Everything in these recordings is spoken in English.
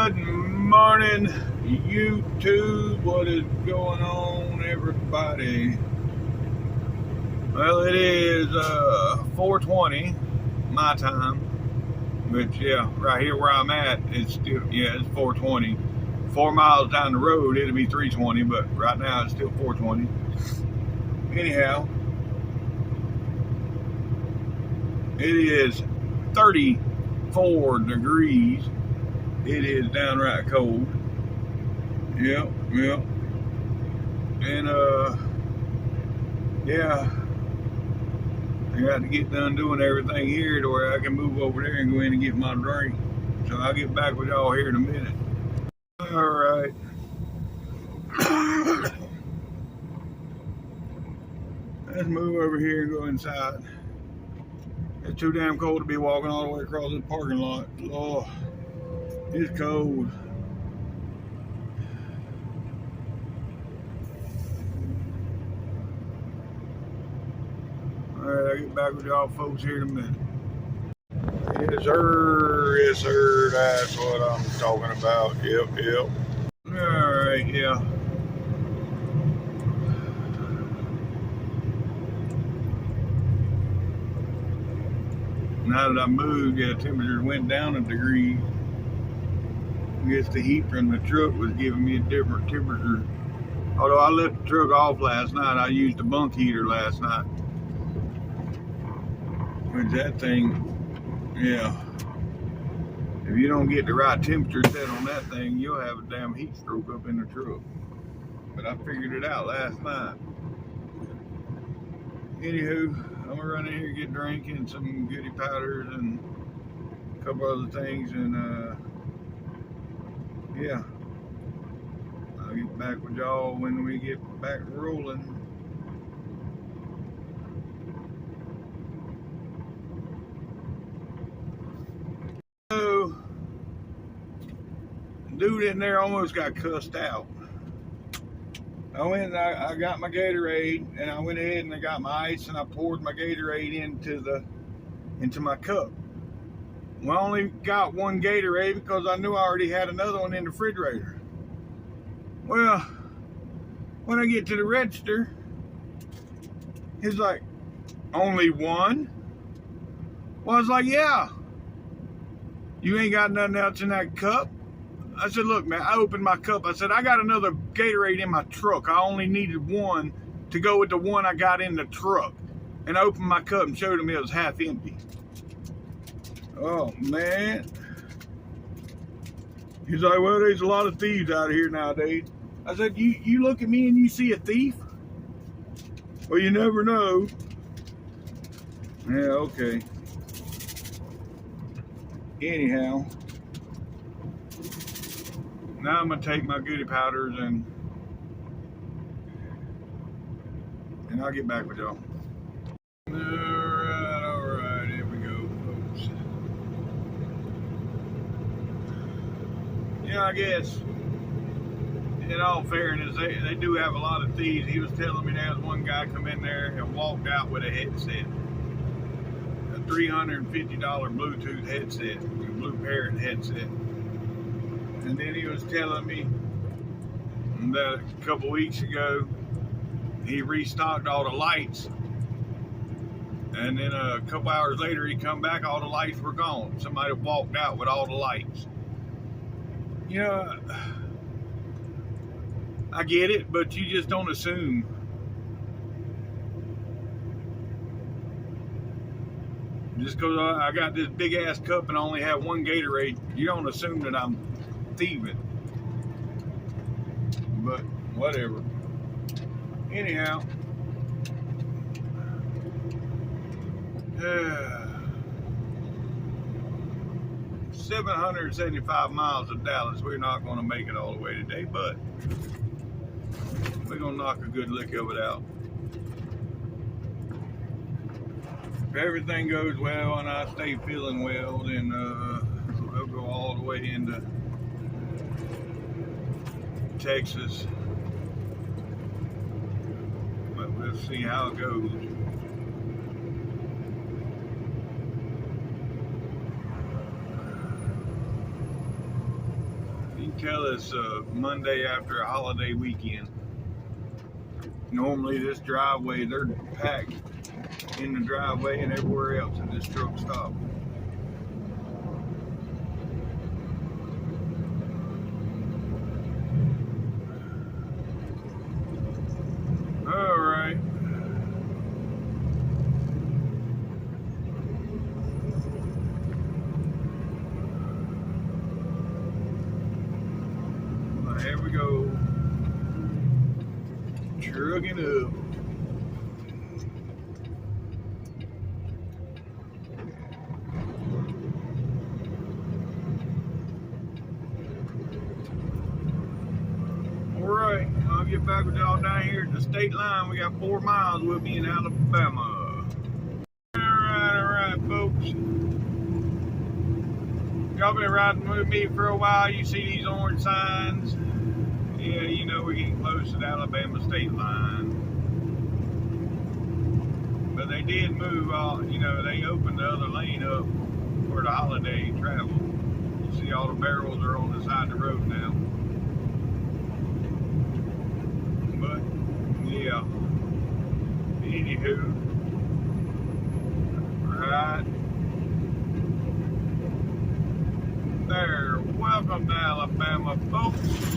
Good morning, YouTube. What is going on, everybody? Well, it is 4:20 my time, which right here where I'm at, it's still it's 4:20. 4 miles down the road, it'll be 3:20, but right now it's still 4:20. Anyhow, it is 34 degrees. It is downright cold. Yep. And I got to get done doing everything here to where I can move over there and go in and get my drink. So I'll get back with y'all here in a minute. All right. Let's move over here and go inside. It's too damn cold to be walking all the way across this parking lot. Oh, it's cold. All right, I'll get back with y'all folks here in a minute. Yes, sir, that's what I'm talking about. Yep. All right, yeah. Now that I moved, temperatures went down a degree. I guess the heat from the truck was giving me a different temperature. Although I left the truck off last night, I used the bunk heater last night. Which that thing, if you don't get the right temperature set on that thing, you'll have a damn heat stroke up in the truck. But I figured it out last night. Anywho, I'm gonna run in here and get a drink and some goody powders and a couple other things, and I'll get back with y'all when we get back rolling. So, dude in there almost got cussed out. I went and I got my Gatorade, and I went ahead and I got my ice, and I poured my Gatorade into my cup. Well, I only got one Gatorade because I knew I already had another one in the refrigerator. Well, when I get to the register, he's like, only one? Well, I was like, yeah. You ain't got nothing else in that cup? I said, look, man, I opened my cup. I said, I got another Gatorade in my truck. I only needed one to go with the one I got in the truck. And I opened my cup and showed him it was half empty. Oh, man. He's like, well, there's a lot of thieves out here nowadays. I said, you look at me and you see a thief? Well, you never know. Yeah, okay. Anyhow. Now I'm gonna take my goody powders and I'll get back with y'all. All right, here we go, folks. I guess in all fairness, they do have a lot of thieves. He was telling me there was one guy come in there and walked out with a headset, a $350 Bluetooth headset, a Blue Parrot headset. And then he was telling me that a couple weeks ago he restocked all the lights, and then a couple hours later he come back, all the lights were gone. Somebody walked out with all the lights. I get it, but you just don't assume. Just because I got this big ass cup and I only have one Gatorade, you don't assume that I'm thieving. But whatever. Anyhow, 775 miles of Dallas. We're not going to make it all the way today, but we're going to knock a good lick of it out. If everything goes well and I stay feeling well, then we'll go all the way into Texas. But we'll see how it goes. tell it's Monday after a holiday weekend. Normally this driveway, they're packed in the driveway and everywhere else, and this truck stopped. All right. Well, here we go. Trucking up. Alright, I'll get back with y'all down here at the state line. We got 4 miles. We'll be in Alabama. Alright, folks. Y'all been riding with me for a while. You see these orange signs. Yeah, you know we're getting close to the Alabama state line. But they did move all, you know, they opened the other lane up for the holiday travel. You see all the barrels are on the side of the road now. But, yeah. Anywho. Right there. Welcome to Alabama, folks.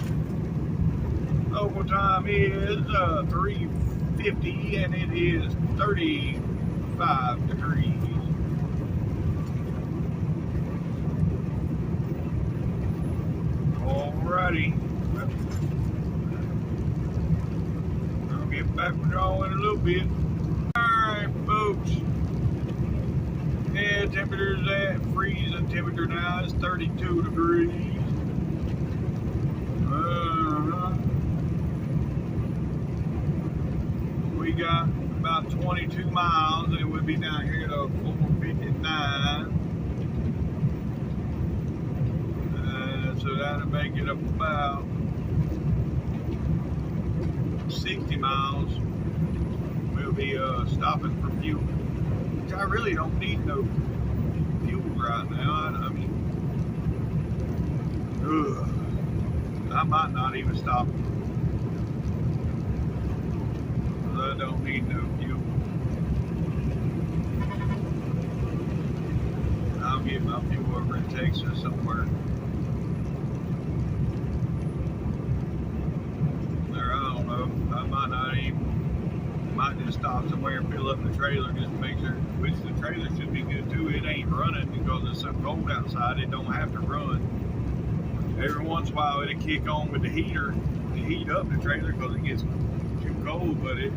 Local time is 3:50 and it is 35 degrees. Alrighty. I'll get back with y'all in a little bit. Alright, folks. Yeah, temperature's at freezing temperature now. It's 32 degrees. We got about 22 miles and we'll be down here to 459. So that'll make it about 60 miles. We'll be stopping for fuel, which I really don't need no fuel right now. I mean, I might not even stop. I don't need no fuel. I'll get my fuel over in Texas somewhere. Or I don't know. I might not even. Might just stop somewhere and fill up the trailer just to make sure. Which the trailer should be good too. It ain't running because it's so cold outside. It don't have to run. Every once in a while it'll kick on with the heater to heat up the trailer because it gets too cold, but it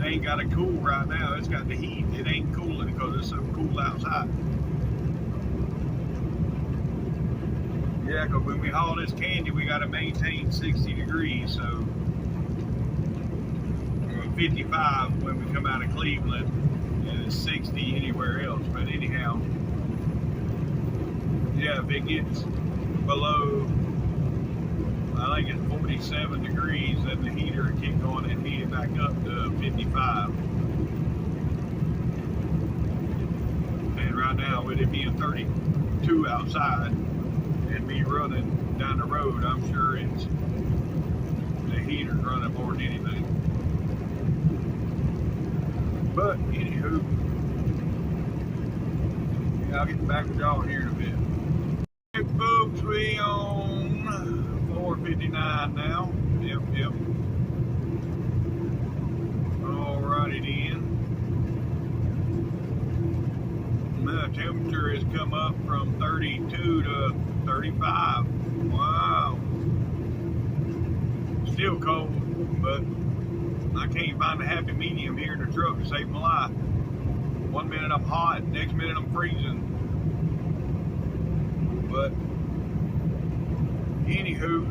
ain't got to cool right now. It's got the heat. It ain't cooling because it's so cool outside. Yeah, because when we haul this candy, we got to maintain 60 degrees. So 55 when we come out of Cleveland, and it's 60 anywhere else. But anyhow, yeah, if it gets below, I think it's 47 degrees, then the heater will kick on and heat it back up to 55. And right now, with it being 32 outside and me running down the road, I'm sure it's the heater's running more than anything. But anywho, yeah, I'll get back with y'all here in a bit. Hey folks, we on 459 now. Yep. Alrighty then. The temperature has come up from 32 to 35. Wow. Still cold, but I can't find a happy medium here in the truck to save my life. One minute I'm hot, next minute I'm freezing. But anywho,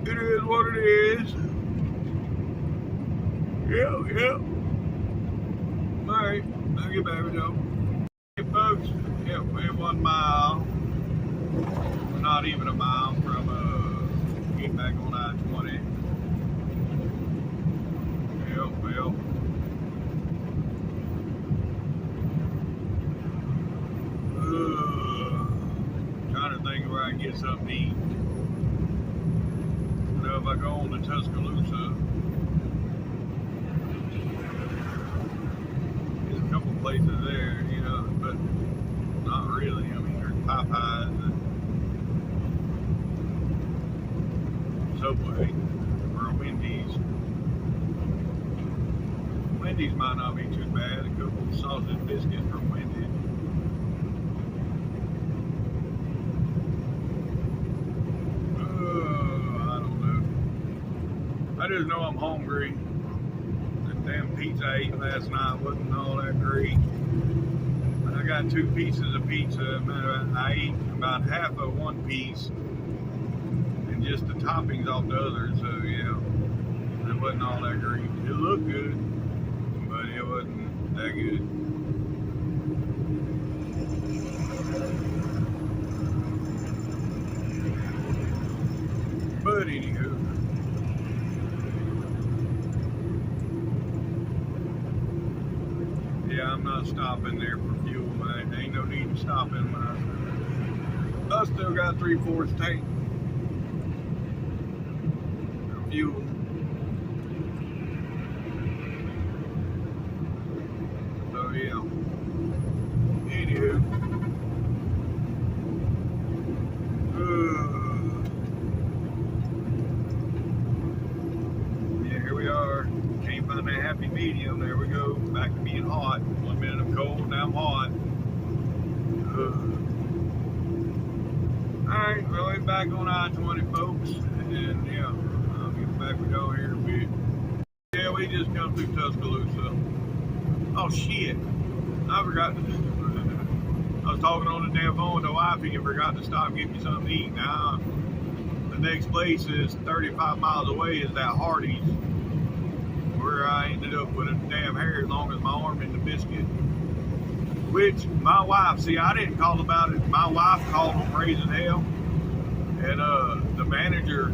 it is what it is. Yep. Alright, I'll get back with y'all. Hey folks, yep, we're 1 mile. Not even a mile from getting back on I-20. Yep. Trying to think of get something to eat. You know, if I go on to Tuscaloosa, there's a couple places there, you know, but not really. I mean, there's Popeyes and Subway or a Wendy's. Wendy's might not be too bad. A couple of sausage biscuits from Wendy's. I don't know. I just know I'm hungry. That damn pizza I ate last night wasn't all that great. I got 2 pieces of pizza. I ate about half of one piece and just the toppings off the other. So yeah, it wasn't all that great. It looked good, but it wasn't that good. But anywho, yeah, I'm not stopping there for fuel. There ain't no need to stop in when I still got 3/4 tank for fuel. So yeah. Anywho. Yeah, here we are. Can't find that happy medium. There we go. Back to being hot. 1 minute I'm cold, now I'm hot. Alright, well, we're back on I-20, folks. And yeah, I'll get back with y'all here in a bit. Yeah, we just come through Tuscaloosa. Oh shit. I forgot to. I was talking on the damn phone with the wife and forgot to stop and get me something to eat. Now, the next place is 35 miles away, is that Hardee's, where I ended up with a damn hair as long as my arm in the biscuit. Which my wife, see, I didn't call about it. My wife called them raising hell, and the manager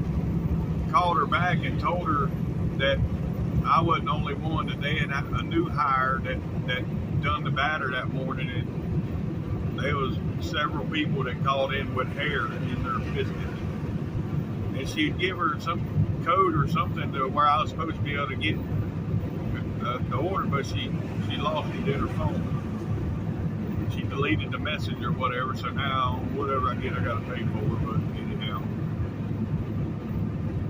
called her back and told her that I wasn't the only one, that they had a new hire that done the batter that morning, and there was several people that called in with hair in their biscuits. And she'd give her some code or something to where I was supposed to be able to get the order, but she lost it in her phone. She deleted the message or whatever, so now whatever I get I gotta pay for, but anyhow.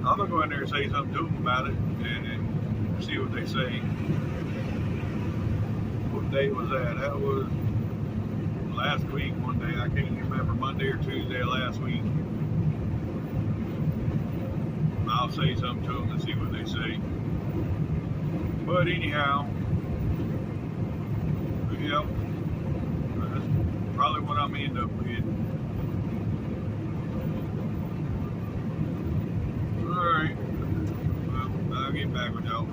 I'm gonna go in there and say something to them about it and see what they say. What day was that? That was last week, one day. I can't remember, Monday or Tuesday of last week. I'll say something to them and see what they say. But anyhow, yep, that's probably what I'm end up with. Alright, well, I'll get back with y'all.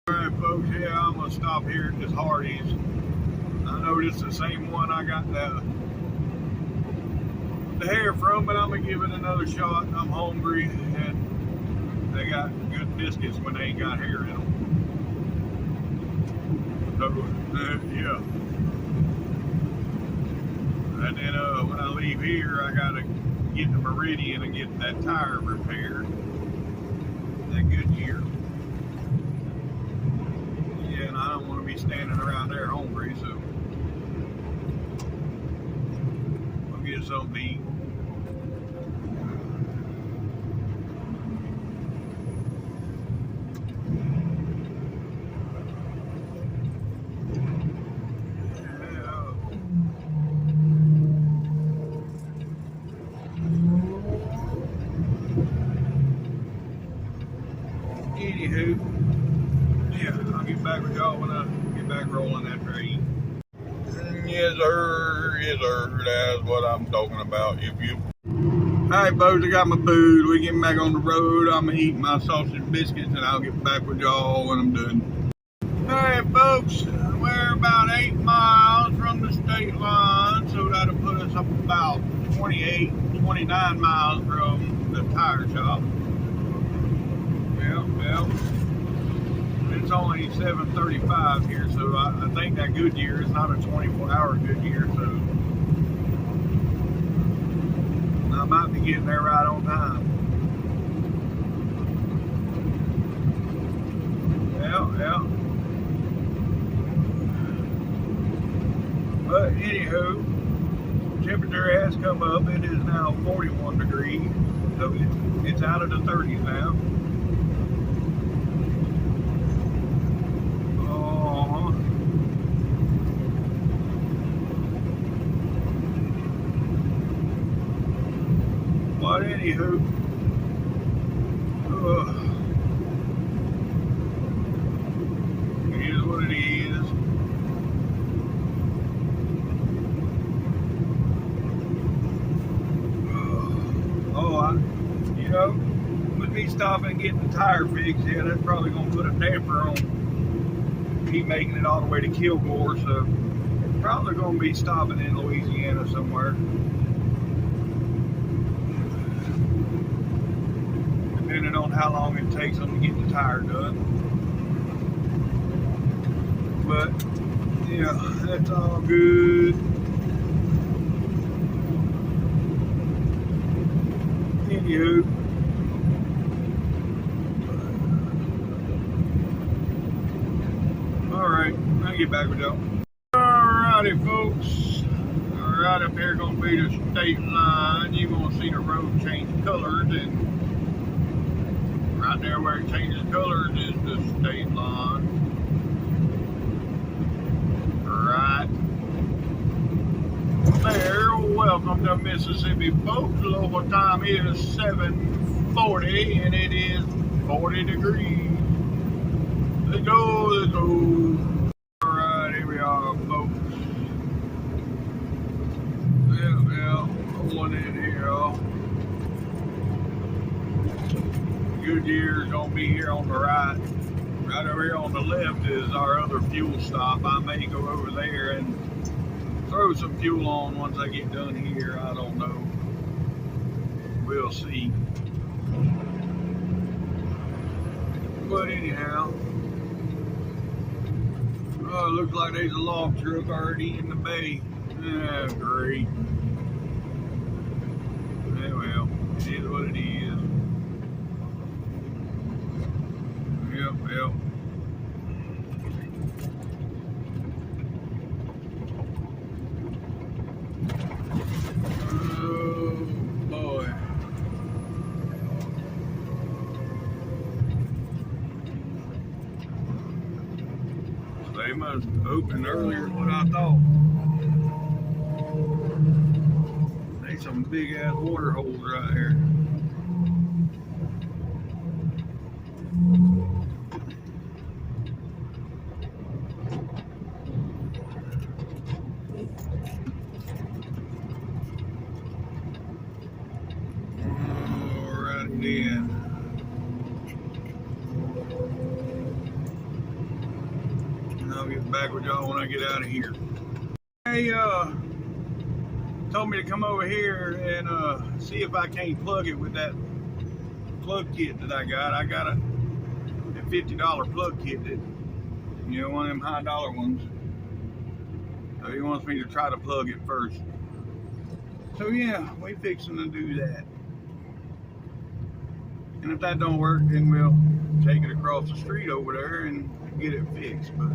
Alright folks, yeah, I'm going to stop here at this Hardee's. I know this is the same one I got the hair from, but I'm going to give it another shot. I'm hungry, and they got good biscuits when they ain't got hair in them. So, yeah. And then when I leave here, I got to get to Meridian and get that tire repaired. That Goodyear. Yeah, and I don't want to be standing around there hungry, so I'll get something to eat. Anywho, yeah, I'll get back with y'all when I get back rolling after I eat. Yes, sir. Yes, sir. That's what I'm talking about. If you. Alright, folks, I got my food. We're getting back on the road. I'm going to eat my sausage biscuits, and I'll get back with y'all when I'm done. Alright, folks, we're about 8 miles from the state line, so that'll put us up about 28, 29 miles from the tire shop. Well, it's only 7:35 here, so I think that Goodyear is not a 24-hour Goodyear, so I might be getting there right on time. Yeah. But anywho, temperature has come up. It is now 41 degrees, so it's out of the 30s now. But anywho, it is what it is. With me stopping and getting the tire fixed, yeah, that's probably going to put a damper on me making it all the way to Kilgore, so probably going to be stopping in Louisiana somewhere. Depending on how long it takes them to get the tire done. But, yeah, that's all good. Anywho, alright, I'll get back with y'all. Alrighty, folks. Right up here gonna be the state line. You're gonna see the road change colors, and right there where it changes colors is the state line. Right there. Welcome to Mississippi, folks. Local time is 7:40, and it is 40 degrees. Let's go. Alright, here we are, folks. Yeah, pulling in here, y'all. Goodyear's gonna be here on the right. Right over here on the left is our other fuel stop. I may go over there and throw some fuel on once I get done here. I don't know. We'll see. But anyhow, oh, it looks like there's a log truck already in the bay. Yeah, great. Yeah, well, it is what it is. Yep. Oh boy. They must open earlier than what I thought. There's some big ass water holes right here. Alright then. I'll get back with y'all when I get out of here. Hey, told me to come over here and see if I can't plug it with that plug kit that I got. I got a $50 plug kit that, one of them high dollar ones. So he wants me to try to plug it first. So yeah, we fixing to do that. And if that don't work, then we'll take it across the street over there and get it fixed. But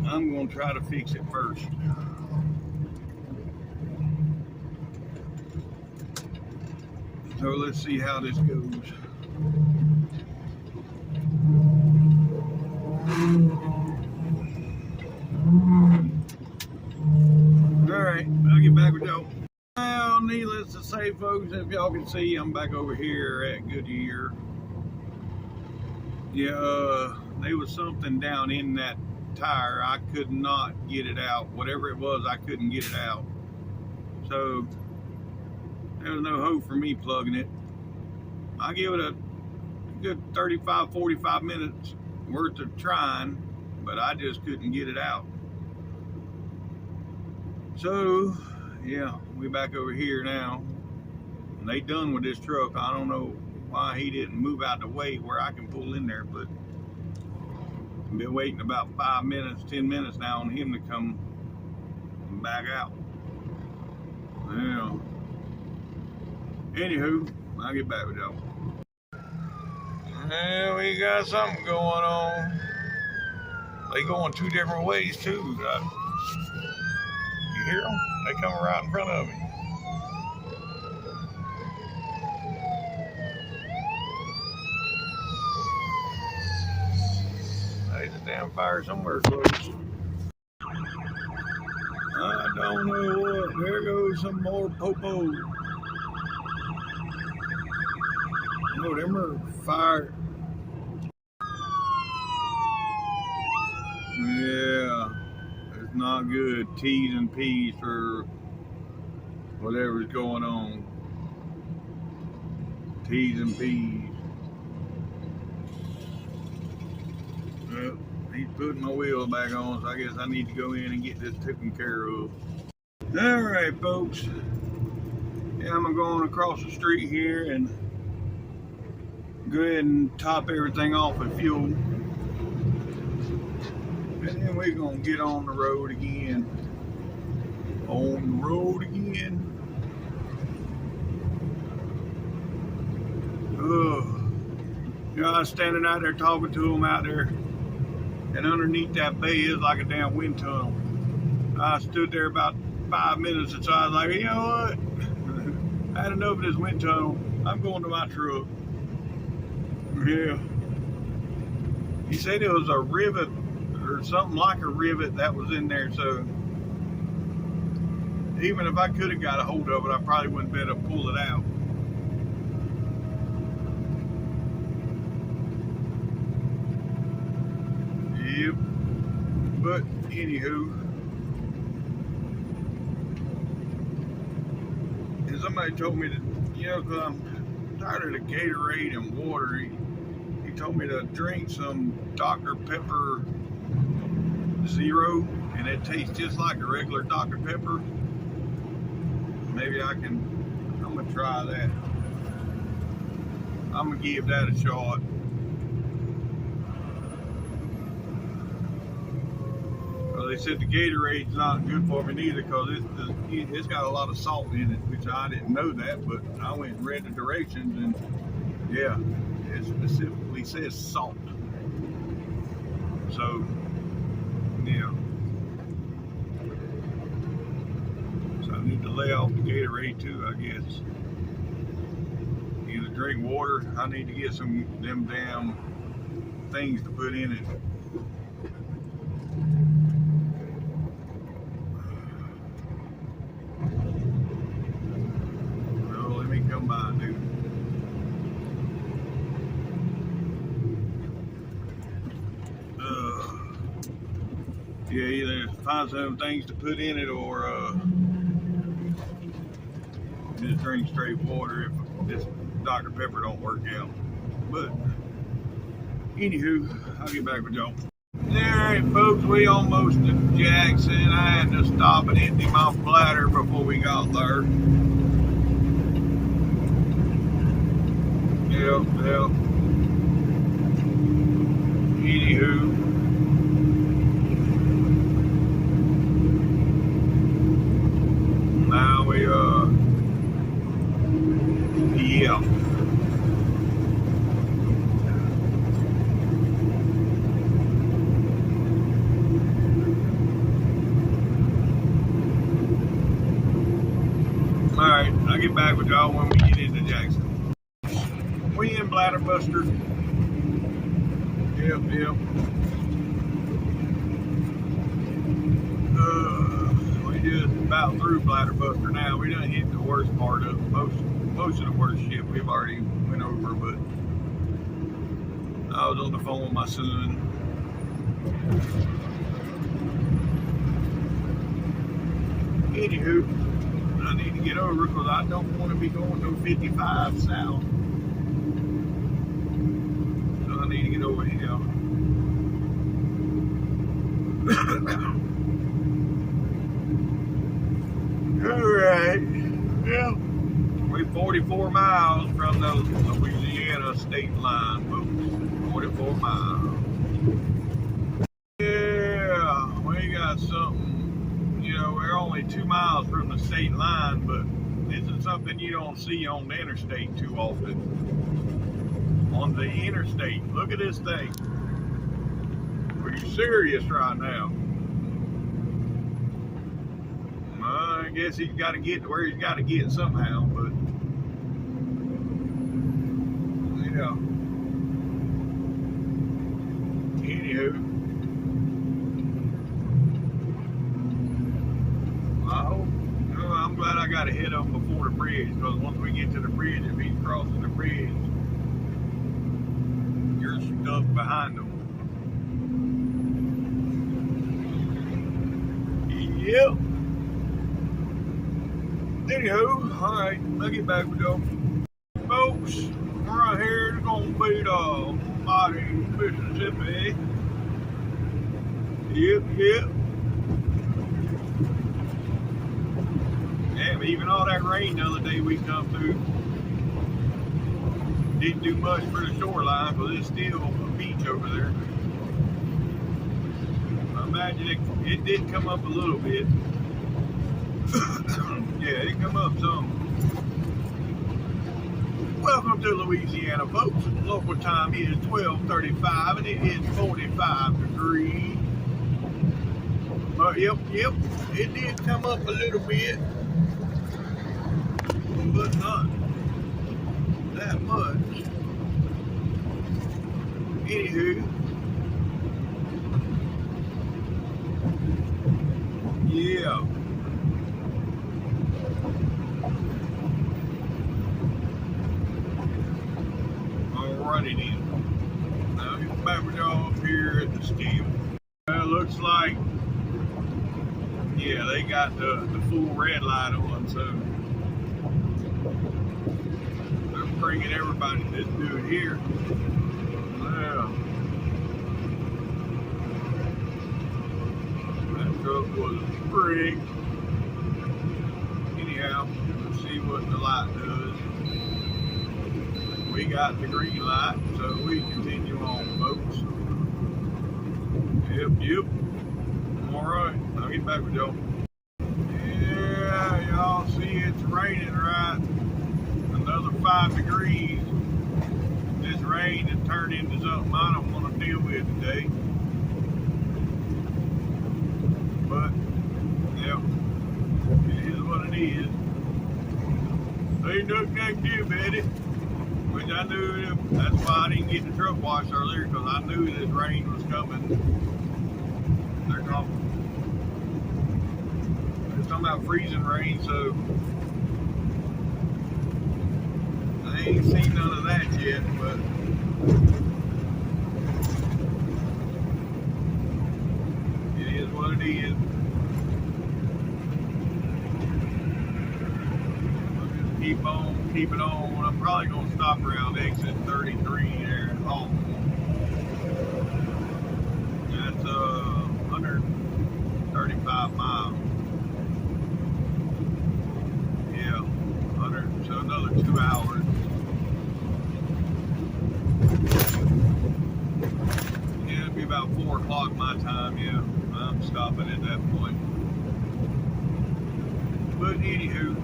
I'm gonna try to fix it first. So let's see how this goes. Alright, I'll get back with y'all. Well, needless to say, folks, if y'all can see, I'm back over here at Goodyear. Yeah, there was something down in that tire. I could not get it out. Whatever it was, I couldn't get it out. So there was no hope for me plugging it. I give it a good 35-45 minutes worth of trying, but I just couldn't get it out. So yeah, we back over here now, and they done with this truck. I don't know why he didn't move out the way where I can pull in there, but I've been waiting about 5 minutes, 10 minutes now on him to come back out. Yeah. Anywho, I'll get back with y'all. Yeah, we got something going on. They going two different ways too. You hear them? They come right in front of me. There's a damn fire somewhere close. I don't know what. There goes some more popo. No, them are fire. Yeah, it's not good. T's and P's for whatever's going on. T's and P's. Well, he's putting my wheel back on, so I guess I need to go in and get this taken care of. Alright, folks. Yeah, I'm going across the street here and go ahead and top everything off with fuel. And then we're going to get on the road again. On the road again. You know, I was standing out there talking to them out there, and underneath that bay is like a damn wind tunnel. I stood there about 5 minutes, and so I was like, you know what? I had enough of this wind tunnel. I'm going to my truck. Yeah. He said it was a rivet or something like a rivet that was in there, so even if I could have got a hold of it, I probably wouldn't be able to pull it out. Yep. But anywho, and somebody told me that, you know, because I'm tired of the Gatorade and water, he told me to drink some Dr. Pepper Zero, and it tastes just like a regular Dr. Pepper. Maybe I'm going to try that. I'm going to give that a shot. Well, they said the Gatorade's not good for me neither because it's got a lot of salt in it, which I didn't know that, but I went and read the directions, and yeah, it specifically says salt. So, yeah. So I need to lay off the Gatorade too, I guess. Either drink water, I need to get some them damn things to put in it. Well, let me come by, dude. Yeah, either find some things to put in it or just drink straight water if this Dr. Pepper don't work out. But anywho, I'll get back with y'all. Alright folks, we almost to Jackson. I had to stop and empty my bladder before we got there. Yep. Anywho. Now we, yeah. Alright, I'll get back with y'all when we get into Jackson. We in Bladder Buster. Yep. We just about through Bladder Buster now. We done hit the worst part of it. Most of the worst shit we've already went over, but I was on the phone with my son. Anywho, I need to get over because I don't want to be going no 55 south. So I need to get over here. Alright. Yeah. We're 44 miles from the Louisiana state line, folks. 44 miles. Yeah, we got something. You know, we're only 2 miles from the state line, but This is something you don't see on the interstate too often. On the interstate, look at this thing. Are you serious right now? I guess he's got to get to where he's got to get somehow, but yeah. Anywho, I'm glad I got to hit up before the bridge, because once we get to the bridge, if he's crossing the bridge, you're stuck behind him. Yep. Anywho, alright, I'll get back with y'all. Folks, right here is going to be the mighty Mississippi. Yep. Yeah, but even all that rain the other day we come through didn't do much for the shoreline, but it's still a beach over there. I imagine it did come up a little bit. Yeah, it come up some. Welcome to Louisiana, folks. Local time is 12:35 and it is 45 degrees. But yep, it did come up a little bit, but not that much. Anywho, yeah. Alrighty then. Now get back with y'all up here at the steel. Looks like, yeah, they got the full red light on, so they're bringing everybody to do it here. Yeah. That truck was pretty. Anyhow, let's see what the light does. We got the green light, so we continue on, folks. Yep. Alright, I'll get back with y'all. Yeah, y'all see it's raining, right? Another 5 degrees. This rain has turned into something I don't want to deal with today. But, yeah, it is what it is. Ain't nothing I can do about it. Which I knew, that's why I didn't get the truck washed earlier, because I knew this rain was coming. They're talking about freezing rain, so I ain't seen none of that yet, but it is what it is. Keep it on. I'm probably going to stop around exit 33 there at Haughton. That's 135 miles. Yeah, so another 2 hours. Yeah, it'll be about 4 o'clock my time. Yeah, I'm stopping at that point. But anywho,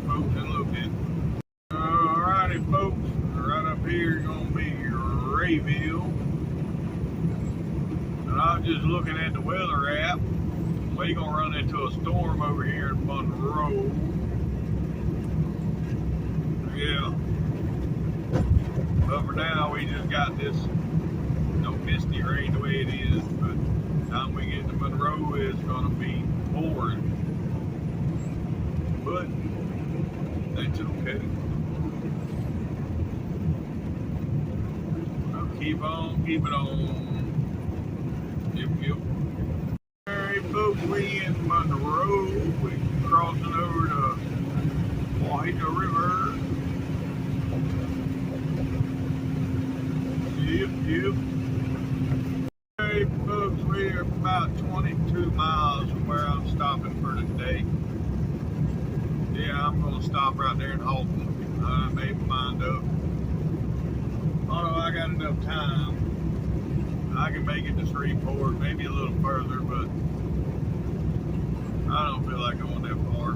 folks in a little bit. Alrighty, folks, right up here is going to be Rayville. And I was just looking at the weather app. We're going to run into a storm over here in Monroe. Yeah. But for now, we just got this misty rain the way it is. But by the time we get to Monroe, it's going to be pouring. But that's okay. I'll keep it on. Yep. Alright, folks, we in Monroe. We're crossing over the Haughton River. Yep. Alright, folks, we're about 22 miles from where I'm stopping for today. Yeah, I'm going to stop right there in Haughton. I made my mind up. Although I got enough time, I can make it to Shreveport, maybe a little further, but I don't feel like going that far.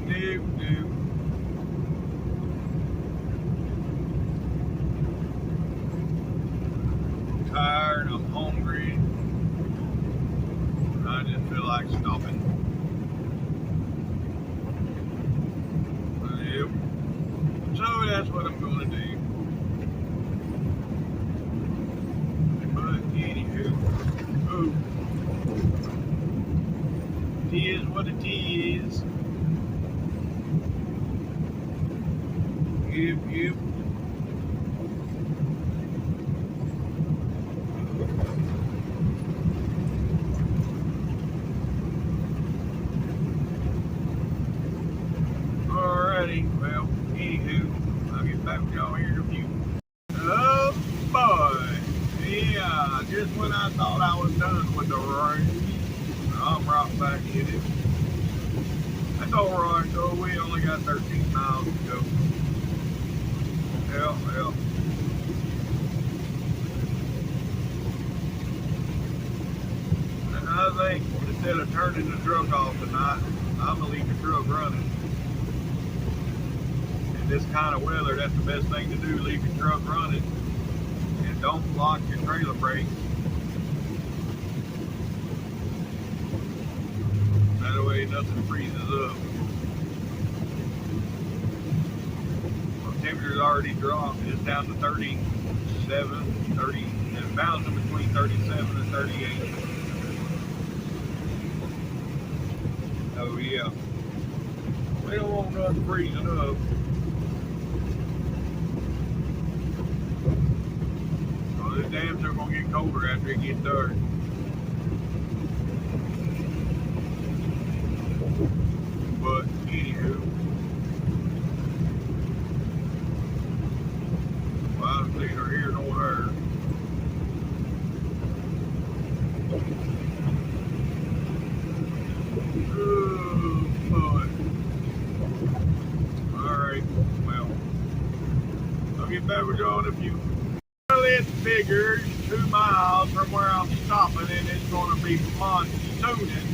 Nope. I'm tired, I'm hungry. I just feel like stopping. Yep. So that's what I'm going to do. But anywho, it is what it is. Yep. Alrighty, well, anywho, I'll get back with y'all here in a few. Oh boy, yeah, just when I thought I was done with the rain, I'm right back in it. That's alright though, we only got 13 miles to go. Well. And I think instead of turning the truck off tonight, I'm gonna leave the truck running. In this kind of weather, that's the best thing to do, leave your truck running and don't lock your trailer brakes. That way nothing freezes up. Well, temperature's already dropped. It's down to 37, 30, and it's bouncing between 37 and 38. Oh yeah. We don't want nothing freezing up. Oh, the dams are gonna get colder after it gets dark. But anywho, well, I don't see her here nor there. Oh boy. Alright, well, I'll get back with y'all in a few. Well, it figures 2 miles from where I'm stopping and it's gonna be monsooning.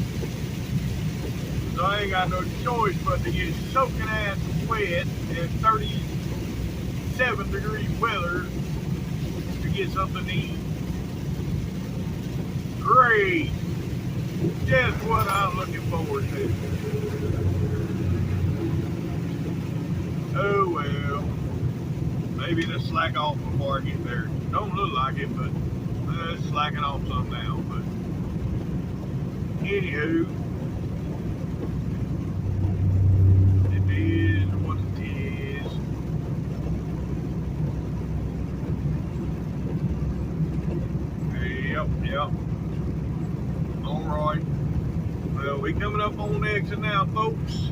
So I ain't got no choice but to get soaking ass wet in 37-degree weather to get something to eat. Great! Just what I'm looking forward to. Oh well. Maybe just slack off before I get there. Don't look like it, but it's slacking off some now. But anywho. Is what it is. Yep. Alright. Well, we coming up on the exit now, folks.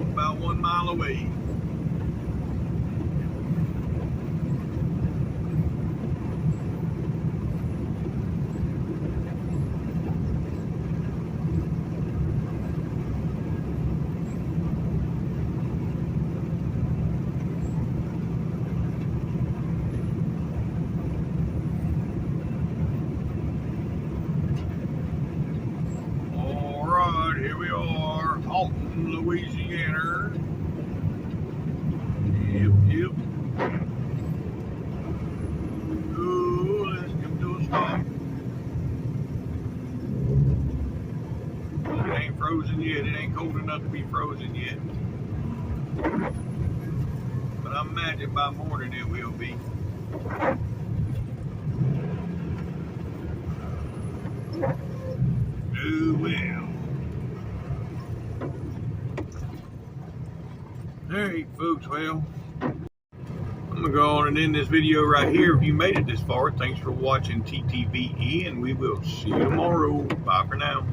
About 1 mile away. Here we are, Haughton, Louisiana. Yep. Ooh, let's come to a stop. It ain't frozen yet. It ain't cold enough to be frozen yet. But I imagine by morning it will be. Oh well. Alright folks, well, I'm going to go on and end this video right here. If you made it this far, thanks for watching TTVE, and we will see you tomorrow. Bye for now.